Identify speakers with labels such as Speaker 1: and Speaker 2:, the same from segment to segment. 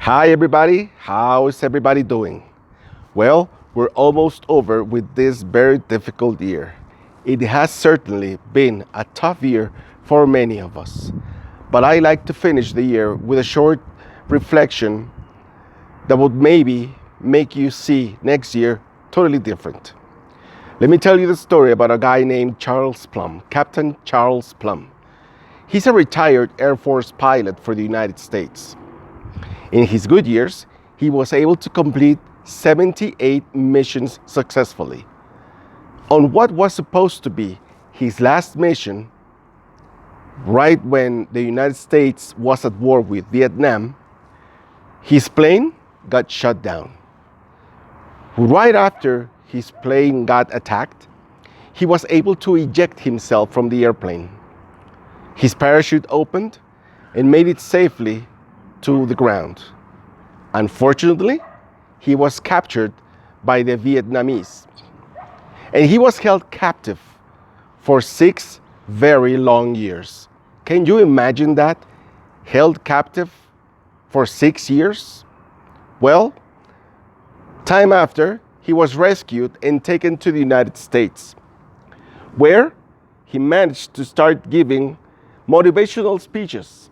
Speaker 1: Hi everybody, how is everybody doing? Well, we're almost over with this very difficult year. It has certainly been a tough year for many of us. But I like to finish the year with a short reflection that would maybe make you see next year totally different. Let me tell you the story about a guy named Charles Plum, Captain Charles Plum. He's a retired Air Force pilot for the United States. In his good years, he was able to complete 78 missions successfully. On what was supposed to be his last mission, right when the United States was at war with Vietnam, his plane got shut down. Right after his plane got attacked, he was able to eject himself from the airplane. His parachute opened and made it safely to the ground. Unfortunately, he was captured by the Vietnamese, and he was held captive for 6 very long years. Can you imagine that? Held captive for 6 years? Well, time after, he was rescued and taken to the United States, where he managed to start giving motivational speeches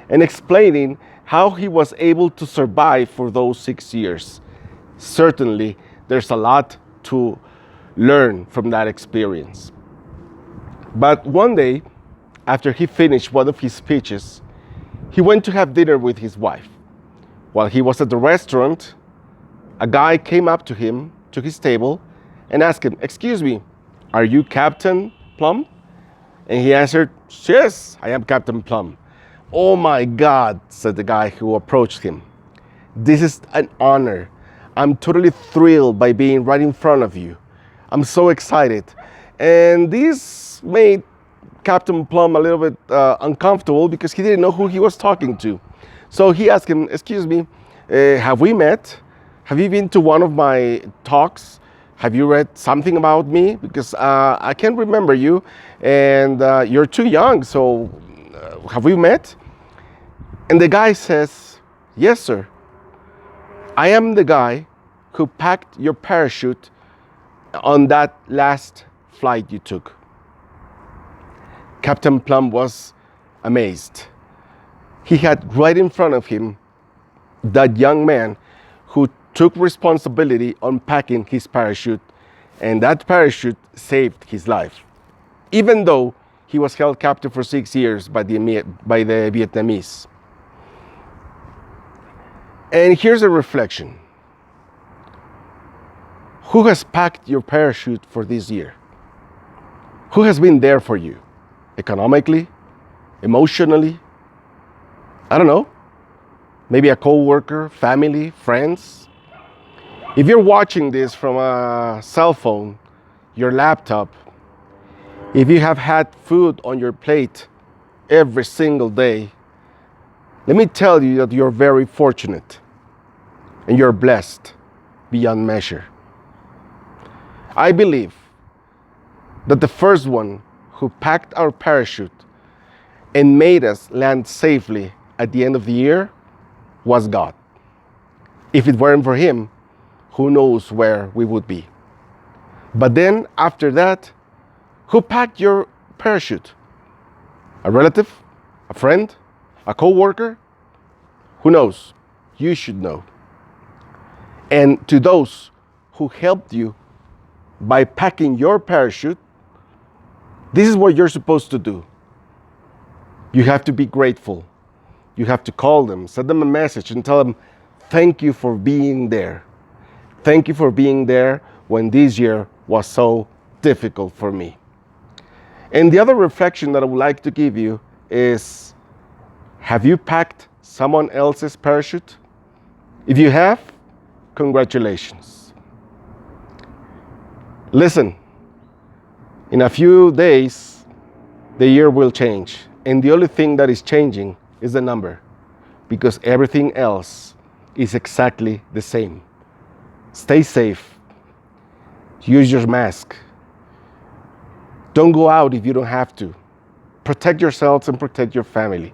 Speaker 1: and explaining how he was able to survive for those 6 years. Certainly, there's a lot to learn from that experience. But one day, after he finished one of his speeches, he went to have dinner with his wife. While he was at the restaurant, a guy came up to him, to his table, and asked him, "Excuse me, are you Captain Plum?" And he answered, "Yes, I am Captain Plum." "Oh my God," said the guy who approached him. "This is an honor. I'm totally thrilled by being right in front of you. I'm so excited." And this made Captain Plum a little bit uncomfortable because he didn't know who he was talking to. So he asked him, "Excuse me, have we met? Have you been to one of my talks? Have you read something about me? Because I can't remember you, and you're too young, so have we met?" And the guy says, "Yes, sir. I am the guy who packed your parachute on that last flight you took." Captain Plum was amazed. He had right in front of him that young man who took responsibility on packing his parachute, and that parachute saved his life, even though he was held captive for 6 years by the Vietnamese. And here's a reflection. Who has packed your parachute for this year? Who has been there for you? Economically? Emotionally? I don't know. Maybe a coworker, family, friends? If you're watching this from a cell phone, your laptop, if you have had food on your plate every single day, let me tell you that you're very fortunate and you're blessed beyond measure. I believe that the first one who packed our parachute and made us land safely at the end of the year was God. If it weren't for Him, who knows where we would be. But then after that, who packed your parachute? A relative? A friend? A coworker? Who knows? You should know. And to those who helped you by packing your parachute, this is what you're supposed to do. You have to be grateful. You have to call them, send them a message and tell them, "Thank you for being there. Thank you for being there when this year was so difficult for me." And the other reflection that I would like to give you is, have you packed someone else's parachute? If you have, congratulations. Listen, in a few days, the year will change. And the only thing that is changing is the number, because everything else is exactly the same. Stay safe. Use your mask. Don't go out if you don't have to. Protect yourselves and protect your family.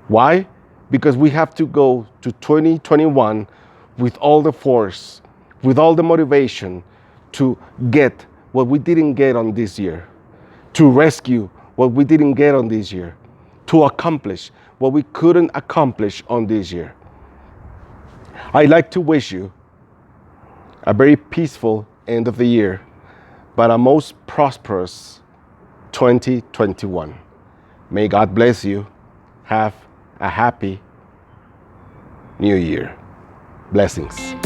Speaker 1: Why? because we have to go to 2021 with all the force, with all the motivation to get what we didn't get on this year, to rescue what we didn't get on this year, to accomplish what we couldn't accomplish on this year. I'd like to wish you a very peaceful end of the year, but a most prosperous 2021. May God bless you. Have a happy New Year. Blessings.